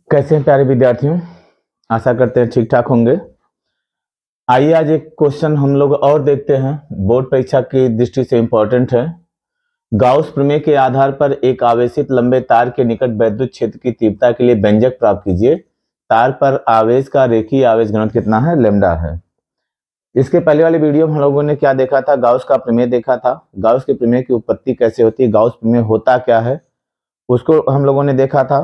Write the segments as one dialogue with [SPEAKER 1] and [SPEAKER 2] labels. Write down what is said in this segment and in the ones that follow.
[SPEAKER 1] कैसे हैं प्यारे विद्यार्थियों, आशा करते हैं ठीक ठाक होंगे। आइए आज एक क्वेश्चन हम लोग और देखते हैं, बोर्ड परीक्षा की दृष्टि से इम्पोर्टेंट है। गाउस प्रमेय के आधार पर एक आवेशित लंबे तार के निकट वैद्युत क्षेत्र की तीव्रता के लिए व्यंजक प्राप्त कीजिए। तार पर आवेश का रेखीय आवेश घनत्व कितना है? लैम्डा है। इसके पहले वाले वीडियो में हम लोगों ने क्या देखा था? गाउस का प्रमेय देखा था। गाउस के प्रमेय की उत्पत्ति कैसे होती है, गाउस प्रमेय होता क्या है, उसको हम लोगों ने देखा था।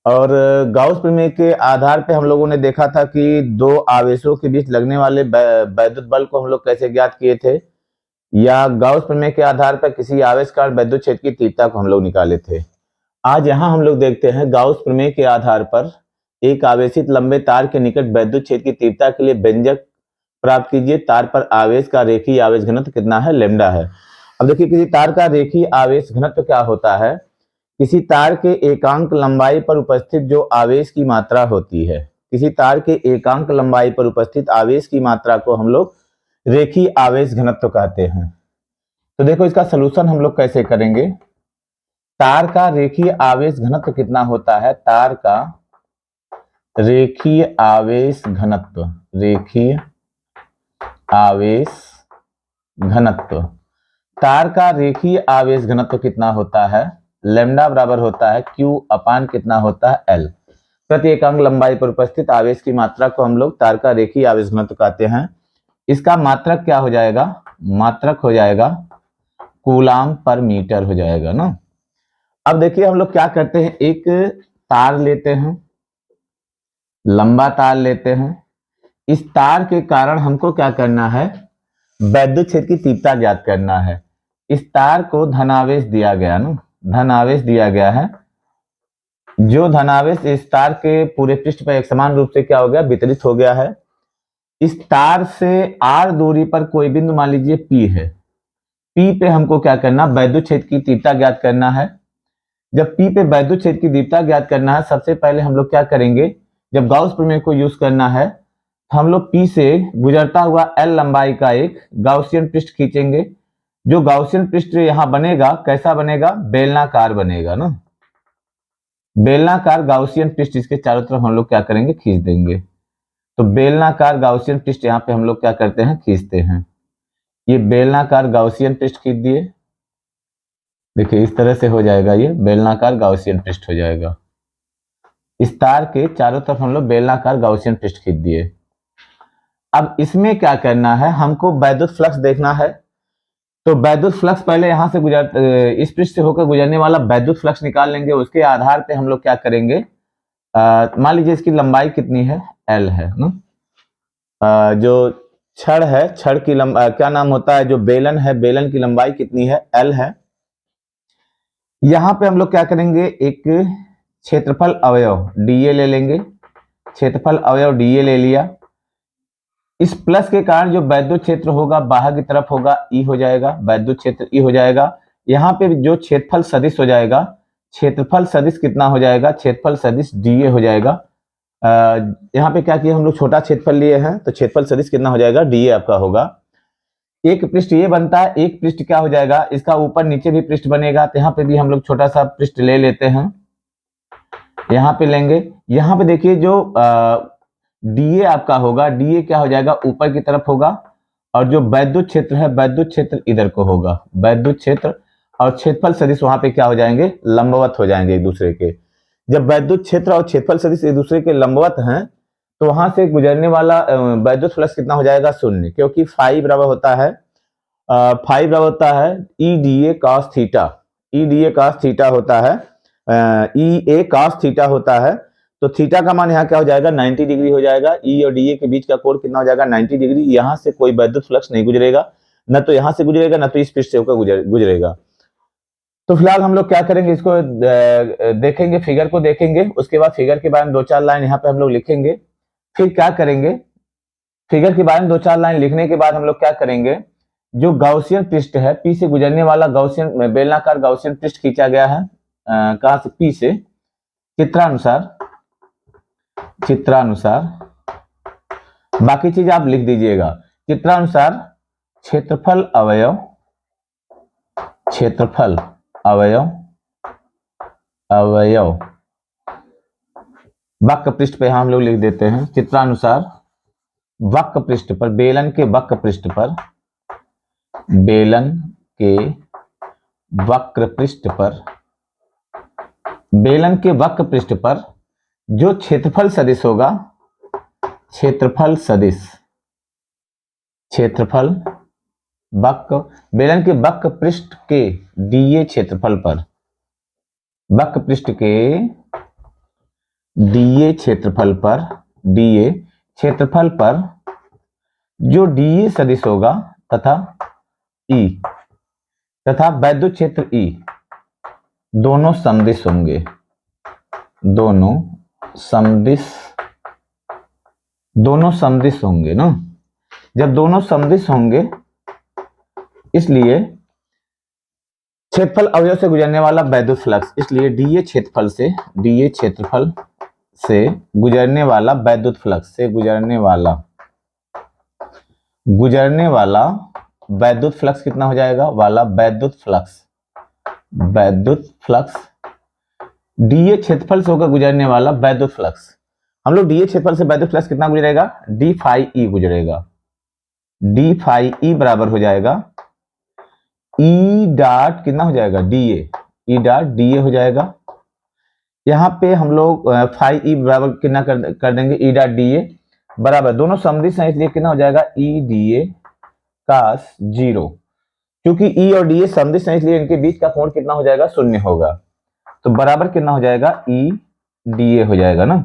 [SPEAKER 1] और गाउस प्रमेय के आधार पे हम लोगों ने देखा था कि दो आवेशों के बीच लगने वाले वैद्युत बल को हम लोग कैसे ज्ञात किए थे, या गाउस प्रमेय के आधार पर किसी आवेश का वैद्युत क्षेत्र की तीव्रता को हम लोग निकाले थे। आज यहाँ हम लोग देखते हैं गाउस प्रमेय के आधार पर एक आवेशित लंबे तार के निकट वैद्युत क्षेत्र की तीव्रता के लिए व्यंजक प्राप्त कीजिए। तार पर आवेश का रेखीय आवेश घनत्व कितना है? लैम्डा है। अब देखिए, किसी तार का रेखीय आवेश घनत्व क्या होता है? किसी तार के एकांक लंबाई पर उपस्थित जो आवेश की मात्रा होती है, किसी तार के एकांक लंबाई पर उपस्थित आवेश की मात्रा को हम लोग रेखीय आवेश घनत्व कहते हैं। तो देखो, इसका सलूशन हम लोग कैसे करेंगे। तार का रेखीय आवेश घनत्व कितना होता है? तार का रेखीय आवेश घनत्व, रेखीय आवेश घनत्व, तार का रेखीय आवेश घनत्व कितना होता है? लैम्डा बराबर होता है Q अपान कितना होता है? L। प्रति एकांक लंबाई पर उपस्थित आवेश की मात्रा को हम लोग तार का रेखीय आवेश घनत्व कहते हैं। इसका मात्रक क्या हो जाएगा? मात्रक हो जाएगा कूलाम पर मीटर हो जाएगा ना। अब देखिए, हम लोग क्या करते हैं, एक तार लेते हैं, लंबा तार लेते हैं। इस तार के कारण हमको क्या करना है? वैद्युत क्षेत्र की तीव्रता ज्ञात करना है। इस तार को धनावेश दिया गया ना, धनावेश दिया गया है। जो धनावेश इस तार के पूरे पृष्ठ पर एक समान रूप से क्या हो गया? वितरित हो गया है। इस तार से r दूरी पर कोई बिंदु मान लीजिए P है। P पे हमको क्या करना? वैद्युत क्षेत्र की तीव्रता ज्ञात करना है। जब P पे वैद्युत क्षेत्र की तीव्रता ज्ञात करना है, सबसे पहले हम लोग क्या करेंगे, जब गाउस प्रमेय को यूज करना है, हम लोग P से गुजरता हुआ L लंबाई का एक गाउसियन पृष्ठ खींचेंगे। जो गाउसियन पृष्ठ यहाँ बनेगा, कैसा बनेगा? बेलनाकार बनेगा ना, बेलनाकार गाउसियन पृष्ठ। इसके चारों तरफ हम लोग क्या करेंगे? खींच देंगे। तो बेलनाकार गाउसियन पृष्ठ यहाँ पे हम लोग क्या करते हैं? खींचते हैं। ये बेलनाकार गाउसियन पृष्ठ खींच दिए। देखिए, इस तरह से हो जाएगा, ये बेलनाकार गाउसियन पृष्ठ हो जाएगा। इस तार के चारों तरफ हम लोग बेलनाकार गाउसियन पृष्ठ खींच दिए। अब इसमें क्या करना है? हमको वैद्युत फ्लक्स देखना है। तो वैद्युत फ्लक्स पहले यहां से इस पृष्ठ से होकर गुजरने वाला वैद्युत फ्लक्स निकाल लेंगे। उसके आधार पे हम लोग क्या करेंगे, मान लीजिए इसकी लंबाई कितनी है? L है ना। जो छड़ है, छड़ की क्या नाम होता है, जो बेलन है, बेलन की लंबाई कितनी है? L है। यहां पे हम लोग क्या करेंगे, एक क्षेत्रफल अवयव dA ले लेंगे। क्षेत्रफल अवयव dA ले लिया। इस प्लस के कारण जो वैद्युत क्षेत्र होगा बाहर की तरफ होगा, E हो जाएगा, वैद्युत क्षेत्र E हो जाएगा। यहाँ पे जो क्षेत्रफल सदिश हो जाएगा, क्षेत्रफल सदिश कितना हो जाएगा? क्षेत्रफल सदिश dA हो जाएगा। यहाँ पे क्या किया हम लोग? छोटा क्षेत्रफल लिए हैं, तो क्षेत्रफल सदिश कितना हो जाएगा? dA आपका होगा। एक पृष्ठ ये बनता है, एक पृष्ठ क्या हो जाएगा? इसका ऊपर नीचे भी पृष्ठ बनेगा। तो यहाँ पे भी हम लोग छोटा सा पृष्ठ ले लेते हैं, यहाँ पे लेंगे। यहाँ पे देखिए, जो dA आपका होगा, dA क्या हो जाएगा? ऊपर की तरफ होगा। और जो वैद्युत क्षेत्र है, वैद्युत क्षेत्र इधर को होगा, वैद्युत क्षेत्र। और क्षेत्रफल सदिश वहां पे क्या हो जाएंगे? लंबवत हो जाएंगे एक दूसरे के। जब वैद्युत क्षेत्र और क्षेत्रफल सदिश एक दूसरे के लंबवत हैं, तो वहां से गुजरने वाला वैद्युत फ्लक्स कितना हो जाएगा? शून्य। क्योंकि फाई बराबर होता है EDA cos theta, EDA cos theta होता है, EA cos थीटा होता है। तो थीटा का मान यहाँ क्या हो जाएगा? 90 डिग्री हो जाएगा। E और DA के बीच का कोण कितना हो जाएगा? 90 डिग्री। यहाँ से कोई वैद्युत फ्लक्स नहीं गुजरेगा, न तो यहाँ से गुजरेगा, न तो इस पृष्ठ से होकर गुजरेगा। तो फिलहाल हम लोग क्या करेंगे, इसको देखेंगे, फिगर को देखेंगे। उसके बाद फिगर के बारे में 2-4 लाइन यहाँ पे हम लोग लिखेंगे। फिर क्या करेंगे, फिगर के बारे में 2-4 लाइन लिखने के बाद हम लोग क्या करेंगे, जो गाउसियन पृष्ठ है, P से गुजरने वाला गाउसियन बेलनाकार गाउसियन पृष्ठ खींचा गया है, कहां से? P से। चित्रानुसार बाकी चीज आप लिख दीजिएगा। चित्रानुसार क्षेत्रफल अवयव अवयव वक्र पृष्ठ पे हम लोग लिख देते हैं चित्रानुसार। वक्र पृष्ठ पर, बेलन के वक्र पृष्ठ पर, बेलन के वक्र पृष्ठ पर, बेलन के वक्र पृष्ठ पर जो क्षेत्रफल सदिश होगा, क्षेत्रफल सदिश, क्षेत्रफल वक्र, बेलन के वक्र पृष्ठ के डीए क्षेत्रफल पर, वक्र पृष्ठ के डीए क्षेत्रफल पर, डीए क्षेत्रफल पर जो डीए सदिश होगा तथा ई तथा वैद्युत क्षेत्र ई दोनों समदिश होंगे, दोनों समदिश होंगे ना। जब दोनों समदिश होंगे, इसलिए क्षेत्रफल अवयव से गुजरने वाला वैद्युत फ्लक्स, इसलिए डीए क्षेत्रफल से गुजरने वाला वैद्युत फ्लक्स, से गुजरने वाला वैद्युत फ्लक्स कितना हो जाएगा, वाला वैद्युत फ्लक्स डीए क्षेत्रफल से होकर गुजरने वाला वैद्युत फ्लक्स, हम लोग डीए क्षेत्रफल से वैद्युत फ्लक्स कितना गुजरेगा, डी फाई ई गुजरेगा। डी फाई ई बराबर हो जाएगा ई डॉट कितना हो जाएगा, डीए, ई डॉट डीए हो जाएगा। यहाँ पे हम लोग फाई ई बराबर कितना कर देंगे, ई डॉट डीए बराबर, दोनों समदिश हैं इसलिए कितना हो जाएगा, ई डीए कास 0। क्योंकि ई और डीए समदिश हैं इसलिए इनके बीच का कोण कितना हो जाएगा, 0 होगा। तो बराबर कितना हो जाएगा, ई डीए हो जाएगा ना।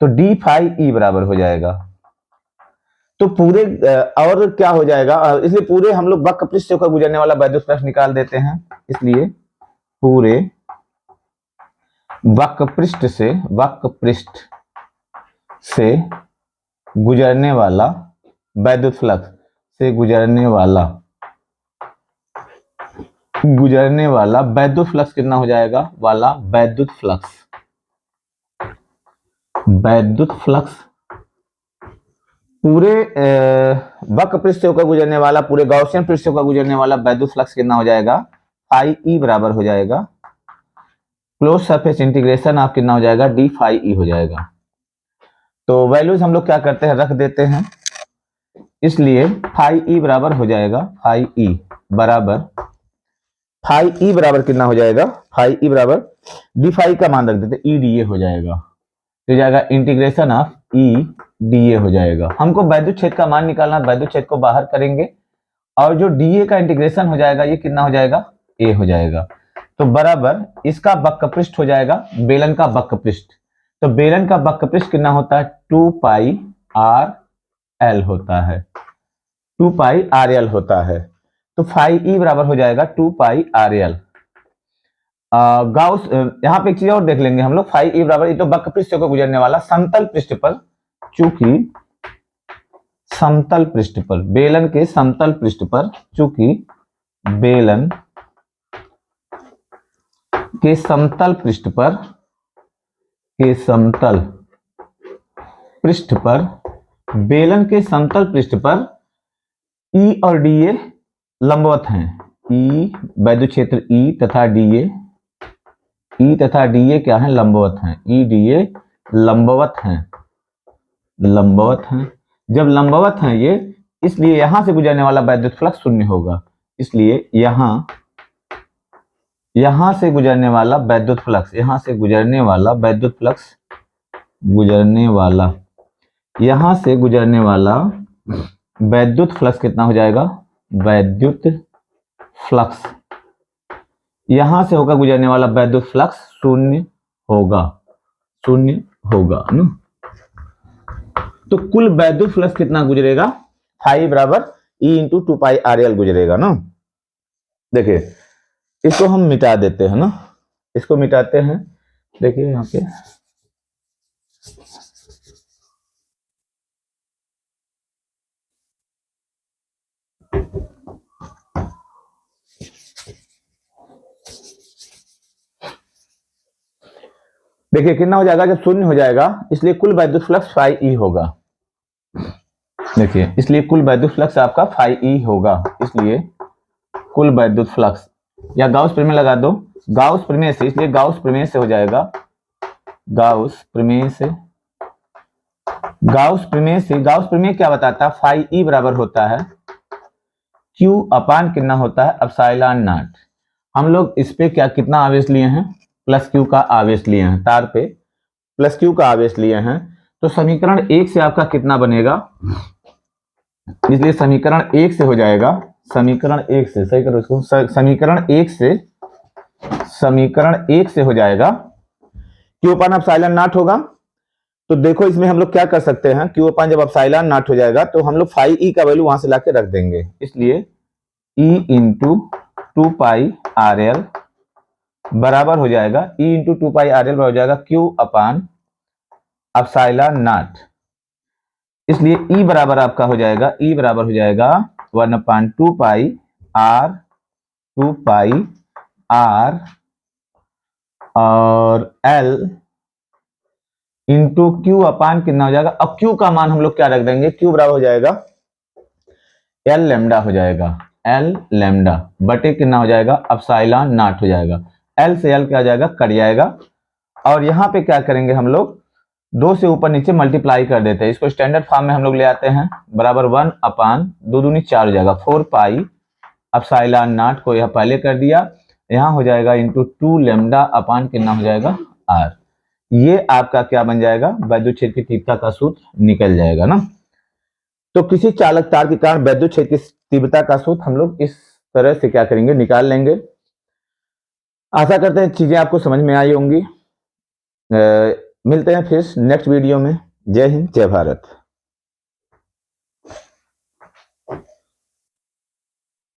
[SPEAKER 1] तो डी फाई ई बराबर हो जाएगा। तो पूरे और क्या हो जाएगा, इसलिए पूरे हम लोग वक्र पृष्ठ से होकर गुजरने वाला वैद्युत फ्लक्स निकाल देते हैं। इसलिए पूरे वक्र पृष्ठ से गुजरने वाला वैद्युत फ्लक्स, से गुजरने वाला वैद्युत फ्लक्स कितना हो जाएगा, वाला वैद्युत फ्लक्स पूरे वक्र पृष्ठ से होकर गुजरने वाला, पूरे गॉसियन पृष्ठ से होकर गुजरने वाला वैद्युत फ्लक्स कितना हो जाएगा, फाई ई बराबर हो जाएगा क्लोज सरफेस इंटीग्रेशन ऑफ कितना हो जाएगा, डी फाई ई हो जाएगा। तो वैल्यूज हम लोग क्या करते हैं, रख देते हैं। इसलिए फाई ई बराबर हो जाएगा, फाई ई बराबर कितना हो जाएगा, फाई ई बराबर डी फाई का मान रख देते, ई डी ए हो जाएगा। तो जाएगा इंटीग्रेशन ऑफ ई डीए हो जाएगा। हमको वैद्युत क्षेत्र का मान निकालना, वैद्युत क्षेत्र को बाहर करेंगे और जो डीए का इंटीग्रेशन हो जाएगा ये कितना हो जाएगा, ए हो जाएगा। तो बराबर इसका वक्र पृष्ठ हो जाएगा बेलन का वक्र पृष्ठ। तो बेलन का वक्र पृष्ठ कितना होता है, 2 पाई आर एल होता है, 2 पाई आर एल होता है। तो फाई ई बराबर हो जाएगा 2 पाई आर एल। गाउस यहाँ पे एक चीज और देख लेंगे हम लोग, फाई ई बराबर, ये तो वक्र पृष्ठ को गुजरने वाला समतल पृष्ठ पर, चूंकि समतल पृष्ठ पर, बेलन के समतल पृष्ठ पर, चूंकि बेलन के समतल पृष्ठ पर, बेलन के समतल पृष्ठ पर ई और डीए लंबवत हैं। ई वैद्युत क्षेत्र ई तथा डीए, ई तथा डीए क्या है, लंबवत हैं। ई डीए लंबवत हैं, जब लंबवत हैं ये, इसलिए यहां से गुजरने वाला वैद्युत फ्लक्स 0 होगा। इसलिए यहां से गुजरने वाला वैद्युत फ्लक्स, यहां से गुजरने वाला वैद्युत फ्लक्स, यहां से गुजरने वाला वैद्युत फ्लक्स कितना हो जाएगा, वैद्युत फ्लक्स, यहां से होकर गुजरने वाला वैद्युत फ्लक्स 0 होगा ना। तो कुल वैद्युत फ्लक्स कितना गुजरेगा, फाई बराबर ई इंटू 2 पाई आर एल गुजरेगा ना। देखिए इसको हम मिटा देते हैं ना, इसको मिटाते हैं। देखिए यहाँ पे देखिए कितना हो जाएगा, जब 0 हो जाएगा, इसलिए कुल वैद्युत फ्लक्स फाई ई होगा। देखिए इसलिए कुल वैद्युत फ्लक्स आपका फाई ई होगा। इसलिए कुल वैद्युत फ्लक्स, या गाउस प्रमेय लगा दो, गाउस प्रमेय से, इसलिए गाउस प्रमेय से हो जाएगा, गाउस प्रमेय से, गाउस प्रमेय से, गाउस प्रमेय क्या बताता है, फाई ई बराबर होता है क्यू अपान कितना होता है, एप्सिलॉन नॉट। हम लोग इस पे क्या कितना आवेश लिए हैं, प्लस क्यू का आवेश लिए हैं, तार पे प्लस क्यू का आवेश लिए हैं। तो समीकरण 1 से आपका कितना बनेगा, इसलिए समीकरण 1 से हो जाएगा, समीकरण 1 से, सही करो इसको, समीकरण 1 से, समीकरण 1 से हो जाएगा क्यू अपान एप्सिलॉन नॉट होगा। तो देखो इसमें हम लोग क्या कर सकते हैं, क्यू अपान जब एप्सिलॉन नॉट हो जाएगा तो हम लोग फाई ई का वैल्यू वहां से लाके रख देंगे, इसलिए ई इंटू 2 पाई आर एल बराबर हो जाएगा, ई इंटू 2 पाई आर एल बराबर हो जाएगा क्यू अपान एप्सिलॉन नॉट। इसलिए ई बराबर आपका हो जाएगा, ई बराबर हो जाएगा 1/2 पाई आर, 2 पाई आर और एल इंटू क्यू अपान कितना हो जाएगा, अब क्यू का मान हम लोग क्या रख देंगे, क्यू बराबर हो जाएगा एल लैम्डा हो जाएगा, एल लैम्डा बटे कितना हो जाएगा, एप्सिलॉन नॉट हो जाएगा, एल से एल क्या हो जाएगा, कट जाएगा। और यहाँ पे क्या करेंगे हम लोग, 2 से ऊपर नीचे मल्टीप्लाई कर देते हैं, इसको स्टैंडर्ड फॉर्म में हम लोग ले आते हैं, बराबर 1 अपान 2 दूनी 4 हो जाएगा, 4 पाई एप्सिलॉन नॉट को यह पहले कर दिया, यहाँ हो जाएगा इंटू 2 लैम्डा अपान कितना हो जाएगा, आर। ये आपका क्या बन जाएगा, वैद्युत क्षेत्र की तीव्रता का सूत्र निकल जाएगा ना। तो किसी चालक तार के कारण वैद्युत क्षेत्र की तीव्रता का सूत्र हम लोग इस तरह से क्या करेंगे, निकाल लेंगे। आशा करते हैं चीजें आपको समझ में आई होंगी। मिलते हैं फिर नेक्स्ट वीडियो में। जय हिंद, जय भारत।